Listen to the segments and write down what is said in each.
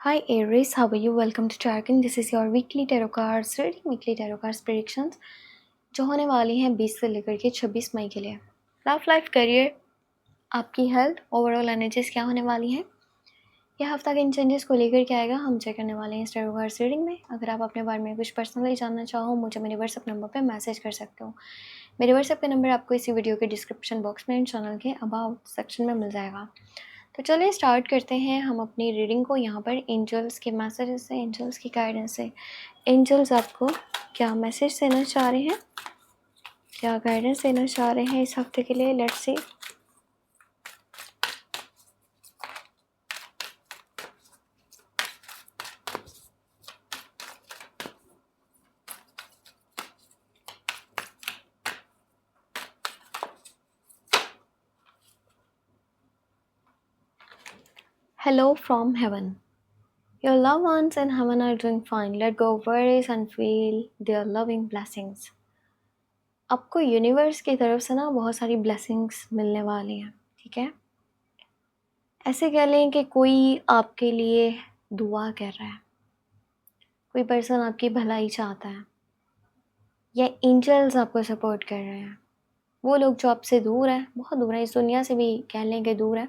Hi Aries, how are you? Welcome to Tarkin. This is your weekly tarot cards reading, weekly tarot cards predictions जो होने वाली हैं 20 से लेकर के 26 मई के लिए। लव लाइफ करियर, आपकी हेल्थ, ओवरऑल एनर्जीज क्या होने वाली हैं, यह हफ्ता के इन चेंजेस को लेकर के आएगा हम चेक करने वाले हैं इस tarot cards रीडिंग में। अगर आप अपने बारे में कुछ पर्सनली जानना चाहो मुझे मेरे व्हाट्सएप नंबर पर मैसेज कर सकते हो। मेरे व्हाट्सएप का नंबर आपको इसी वीडियो के डिस्क्रिप्शन बॉक्स में एंड चैनल के अबाउट सेक्शन में मिल जाएगा। तो चलिए स्टार्ट करते हैं हम अपनी रीडिंग को। यहाँ पर एंजल्स के मैसेजेस से, एंजल्स की गाइडेंस से, एंजल्स आपको क्या मैसेज देना चाह रहे हैं, क्या गाइडेंस देना चाह रहे हैं इस हफ्ते के लिए। Let's see. Hello from heaven. Your loved ones in heaven are doing fine. Let go of worries and feel their loving blessings. आपको यूनिवर्स की तरफ से ना बहुत सारी ब्लेसिंग्स मिलने वाली हैं, ठीक है। ऐसे कह लें कि कोई आपके लिए दुआ कर रहा है, कोई पर्सन आपकी भलाई चाहता है, या एंजल्स आपको सपोर्ट कर रहे हैं। वो लोग जो आपसे दूर हैं, बहुत दूर हैं, इस दुनिया से भी कह लें कि दूर है,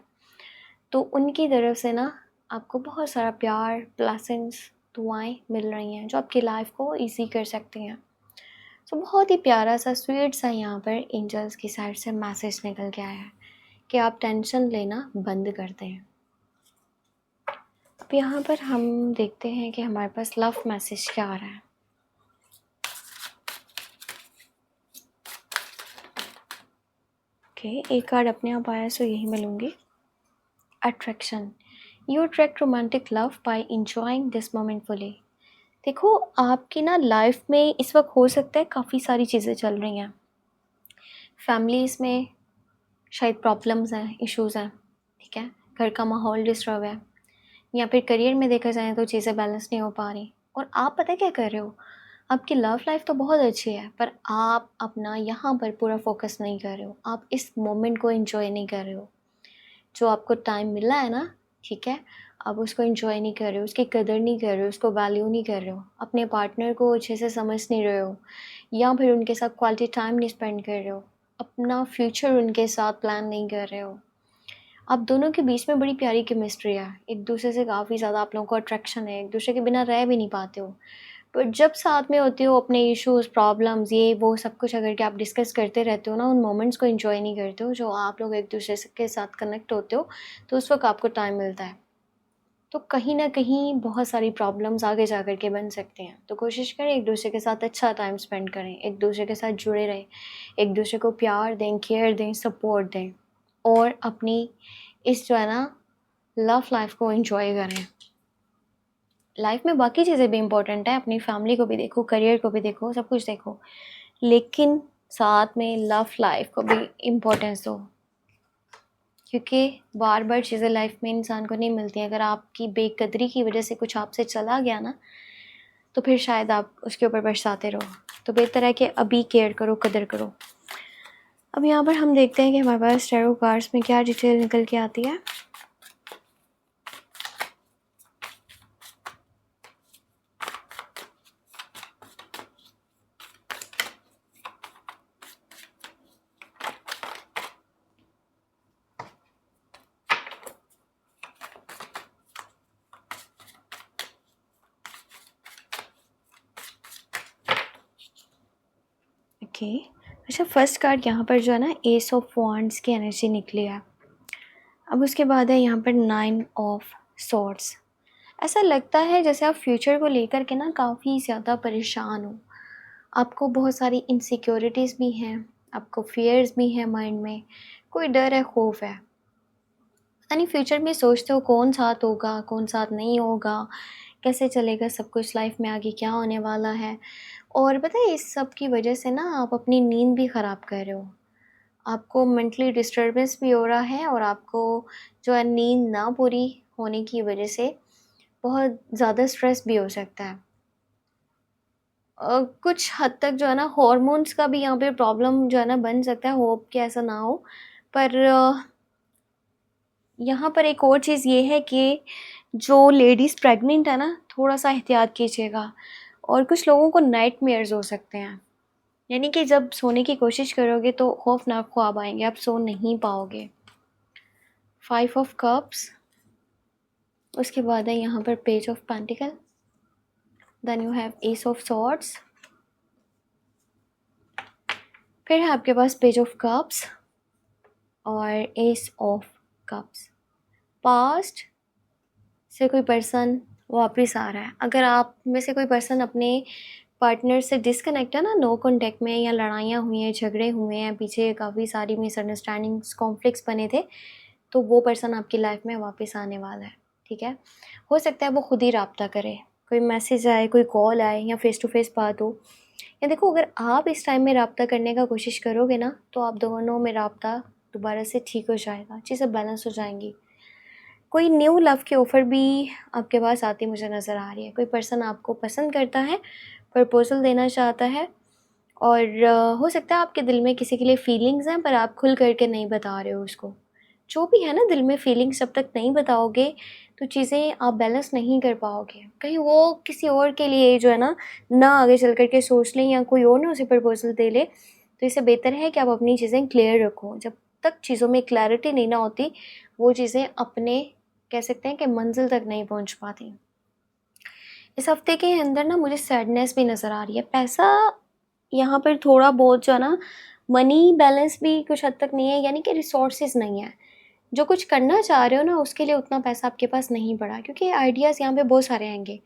तो उनकी तरफ से ना आपको बहुत सारा प्यार, ब्लेसिंग्स, दुआएं मिल रही हैं जो आपकी लाइफ को ईजी कर सकती हैं। तो बहुत ही प्यारा सा, स्वीट सा यहाँ पर एंजल्स की साइड से मैसेज निकल के आया है कि आप टेंशन लेना बंद कर दें। अब यहाँ पर हम देखते हैं कि हमारे पास लव मैसेज क्या आ रहा है। ओके, एक कार्ड अपने आप आया सो यही मैं लूँगी। Attraction, you attract romantic love by enjoying this moment fully. देखो, आपकी ना लाइफ में इस वक्त हो सकता है काफ़ी सारी चीज़ें चल रही हैं, फैमिलीज़ में शायद प्रॉब्लम्स हैं, इश्यूज़ हैं, ठीक है, घर का माहौल डिस्टर्ब है, या फिर करियर में देखा जाए तो चीज़ें बैलेंस नहीं हो पा रही। और आप पता क्या कर रहे हो, आपकी लव लाइफ तो बहुत अच्छी है पर आप अपना यहाँ पर पूरा फोकस नहीं कर रहे हो, आप इस मोमेंट को एंजॉय नहीं कर रहे हो। जो आपको टाइम मिला है ना, ठीक है, आप उसको एंजॉय नहीं कर रहे हो, उसकी कदर नहीं कर रहे हो, उसको वैल्यू नहीं कर रहे हो, अपने पार्टनर को अच्छे से समझ नहीं रहे हो, या फिर उनके साथ क्वालिटी टाइम नहीं स्पेंड कर रहे हो, अपना फ्यूचर उनके साथ प्लान नहीं कर रहे हो। आप दोनों के बीच में बड़ी प्यारी केमिस्ट्री है, एक दूसरे से काफ़ी ज़्यादा आप लोगों को अट्रैक्शन है, एक दूसरे के बिना रह भी नहीं पाते हो। पर जब साथ में होते हो, अपने इश्यूज़, प्रॉब्लम्स, ये वो सब कुछ अगर के आप डिस्कस करते रहते हो ना, उन मोमेंट्स को एंजॉय नहीं करते हो जो आप लोग एक दूसरे के साथ कनेक्ट होते हो, तो उस वक्त आपको टाइम मिलता है। तो कहीं ना कहीं बहुत सारी प्रॉब्लम्स आगे जा कर के बन सकते हैं। तो कोशिश करें एक दूसरे के साथ अच्छा टाइम स्पेंड करें, एक दूसरे के साथ जुड़े रहें, एक दूसरे को प्यार दें, केयर दें, सपोर्ट दें, और अपनी इस जो है ना लव लाइफ को एंजॉय करें। लाइफ में बाकी चीज़ें भी इम्पोर्टेंट है, अपनी फैमिली को भी देखो, करियर को भी देखो, सब कुछ देखो, लेकिन साथ में लव लाइफ को भी इम्पोर्टेंस दो, क्योंकि बार बार चीज़ें लाइफ में इंसान को नहीं मिलती। अगर आपकी बेकदरी की वजह से कुछ आपसे चला गया ना, तो फिर शायद आप उसके ऊपर पछताते रहो। तो बेहतर है कि अभी केयर करो, कदर करो। अब यहाँ पर हम देखते हैं कि हमारे पास टैरो कार्ड्स में क्या डिटेल निकल के आती है। ओके, अच्छा, फर्स्ट कार्ड यहाँ पर जो है ना एस ऑफ वॉन्ड्स की एनर्जी निकली है। अब उसके बाद है यहाँ पर 9 ऑफ सॉर्ड्स। ऐसा लगता है जैसे आप फ्यूचर को लेकर के ना काफ़ी ज़्यादा परेशान हो, आपको बहुत सारी इनसिक्योरिटीज़ भी हैं, आपको फियर्स भी हैं माइंड में, कोई डर है, खौफ है, यानी फ्यूचर में सोचते हो कौन साथ होगा, कौन साथ नहीं होगा, कैसे चलेगा सब कुछ, लाइफ में आगे क्या होने वाला है। और पता है इस सब की वजह से ना आप अपनी नींद भी ख़राब कर रहे हो, आपको मेंटली डिस्टर्बेंस भी हो रहा है, और आपको जो है नींद ना पूरी होने की वजह से बहुत ज़्यादा स्ट्रेस भी हो सकता है। कुछ हद तक जो है ना हॉर्मोन्स का भी यहाँ पे प्रॉब्लम जो है ना बन सकता है, होप कि ऐसा ना हो। पर यहाँ पर एक और चीज़ ये है कि जो लेडीज़ प्रेग्नेंट है ना, थोड़ा-सा एहतियात कीजिएगा। और कुछ लोगों को नाइटमेयर्स हो सकते हैं, यानी कि जब सोने की कोशिश करोगे तो खौफनाक ख्वाब आएँगे, आप सो नहीं पाओगे। 5 ऑफ कप्स, उसके बाद है यहाँ पर page of pentacle, then you have ace of swords, फिर है आपके पास पेज ऑफ कप्स और एस ऑफ कप्स। पास्ट से कोई पर्सन वापस आ रहा है। अगर आप में से कोई पर्सन अपने पार्टनर से डिस्कनेक्ट है ना, नो कॉन्टैक्ट में, या लड़ाइयाँ हुई हैं, झगड़े हुए हैं, पीछे काफ़ी सारी मिसअंडरस्टैंडिंग्स, कॉन्फ्लिक्ट्स बने थे, तो वो पर्सन आपकी लाइफ में वापस आने वाला है। ठीक है, हो सकता है वो खुद ही राब्ता करे, कोई मैसेज आए, कोई कॉल आए, या फेस टू फेस बात हो। या देखो, अगर आप इस टाइम में राब्ता करने का कोशिश करोगे ना, तो आप दोनों में राब्ता दोबारा से ठीक हो जाएगा, चीज़ें बैलेंस हो जाएंगी। कोई न्यू लव की ऑफ़र भी आपके पास आती मुझे नज़र आ रही है। कोई पर्सन आपको पसंद करता है, प्रपोज़ल देना चाहता है, और हो सकता है आपके दिल में किसी के लिए फीलिंग्स हैं, पर आप खुल कर के नहीं बता रहे हो उसको। जो भी है ना, दिल में फीलिंग्स जब तक नहीं बताओगे तो चीज़ें आप बैलेंस नहीं कर पाओगे। कहीं वो किसी और के लिए जो है ना आगे चल कर के सोच लें, या कोई और ना उसे प्रपोज़ल दे ले, तो इससे बेहतर है कि आप अपनी चीज़ें क्लियर रखो। जब तक चीज़ों में क्लैरिटी नहीं ना होती, वो चीज़ें अपने कह सकते हैं कि मंज़िल तक नहीं पहुँच पाती। इस हफ़्ते के अंदर ना मुझे सैडनेस भी नज़र आ रही है। पैसा यहाँ पर थोड़ा बहुत जो है ना, मनी बैलेंस भी कुछ हद तक नहीं है, यानी कि रिसोर्सेज़ नहीं है। जो कुछ करना चाह रहे हो ना, उसके लिए उतना पैसा आपके पास नहीं पड़ा, क्योंकि आइडियाज़ यहाँ पे बहुत सारे आएँगे।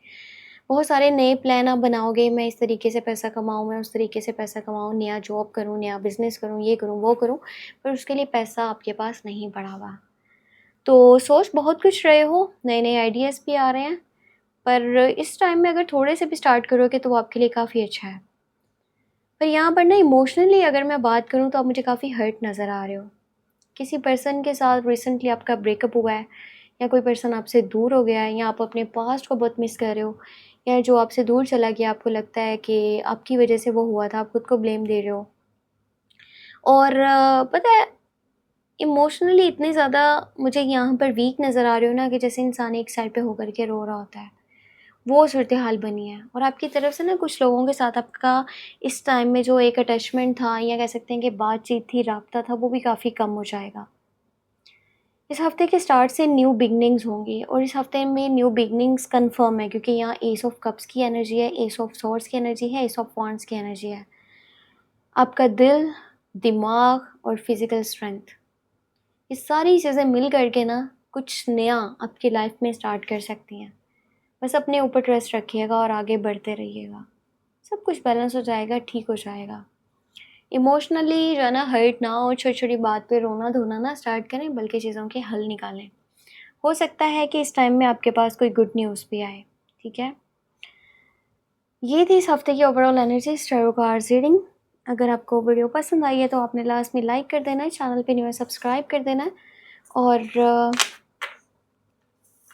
बहुत सारे नए प्लान आप बनाओगे, मैं इस तरीके से पैसा कमाऊँ, मैं उस तरीके से पैसा कमाऊँ, नया जॉब करूँ, नया बिज़नेस करूँ, ये करूँ, वो करूँ, पर उसके लिए पैसा आपके पास नहीं पड़ा हुआ। तो सोच बहुत कुछ रहे हो, नए-नए आइडियाज़ भी आ रहे हैं, पर इस टाइम में अगर थोड़े से भी स्टार्ट करोगे तो वो आपके लिए काफ़ी अच्छा है। पर यहाँ पर ना इमोशनली अगर मैं बात करूँ तो आप मुझे काफ़ी हर्ट नज़र आ रहे हो। किसी पर्सन के साथ रिसेंटली आपका ब्रेकअप हुआ है, या कोई पर्सन आपसे दूर हो गया है, या आप अपने पास्ट को बहुत मिस कर रहे हो, या जो आपसे दूर चला गया आपको लगता है कि आपकी वजह से वो हुआ था, आप खुद को ब्लेम दे रहे हो। और पता है, इमोशनली इतने ज़्यादा मुझे यहाँ पर वीक नज़र आ रहे हो ना, कि जैसे इंसान एक साइड पे होकर के रो रहा होता है। वो सूरत हाल बनी है, और आपकी तरफ से ना कुछ लोगों के साथ आपका इस टाइम में जो एक अटैचमेंट था, या कह सकते हैं कि बातचीत थी, राब्ता था, वो भी काफ़ी कम हो जाएगा। इस हफ्ते के स्टार्ट से न्यू बिगनिंग्स होंगी, और इस हफ्ते में न्यू बिगनिंग्स कंफर्म है, क्योंकि यहाँ एस ऑफ कप्स की एनर्जी है, एस ऑफ सॉर्ड्स की एनर्जी है, एस ऑफ वांड्स की एनर्जी है। आपका दिल, दिमाग और फिजिकल स्ट्रेंथ, ये सारी चीज़ें मिल करके ना कुछ नया आपकी लाइफ में स्टार्ट कर सकती हैं। बस अपने ऊपर ट्रस्ट रखिएगा और आगे बढ़ते रहिएगा, सब कुछ बैलेंस हो जाएगा, ठीक हो जाएगा। इमोशनली जो है ना हर्ट ना हो, छोटी-छोटी बात पे रोना-धोना ना स्टार्ट करें, बल्कि चीज़ों के हल निकालें। हो सकता है कि इस टाइम में आपके पास कोई गुड न्यूज़ भी आए, ठीक है? ये थी इस हफ्ते की overall energy tarot cards reading. अगर आपको वीडियो पसंद आई है तो आपने लास्ट में लाइक कर देना है, चैनल पे न्यू है सब्सक्राइब कर देना है, और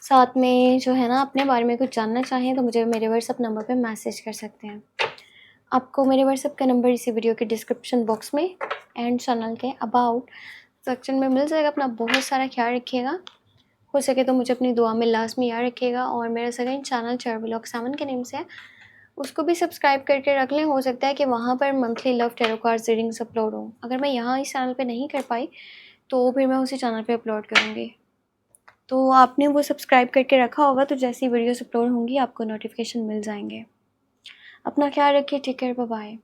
साथ में जो है ना, अपने बारे में कुछ जानना चाहें तो मुझे मेरे व्हाट्सएप नंबर पे मैसेज कर सकते हैं। आपको मेरे व्हाट्सएप का नंबर इसी वीडियो के डिस्क्रिप्शन बॉक्स में एंड चैनल के अबाउट सेक्शन में मिल जाएगा। अपना बहुत सारा ख्याल रखिएगा। हो सके तो मुझे अपनी दुआ में लास्ट में याद रखिएगा, और मेरा सेकंड चैनल चारव्लॉग 7 के नेम से है, उसको भी सब्सक्राइब करके रख लें। हो सकता है कि वहाँ पर monthly love tarot cards readings upload हों। अगर मैं यहाँ इस चैनल पे नहीं कर पाई तो फिर मैं उसी चैनल पे अपलोड करूँगी। तो आपने वो सब्सक्राइब करके रखा होगा, तो जैसी वीडियोस अपलोड होंगी आपको नोटिफिकेशन मिल जाएंगे। अपना ख्याल रखिए, टेक केयर, बाय बाय।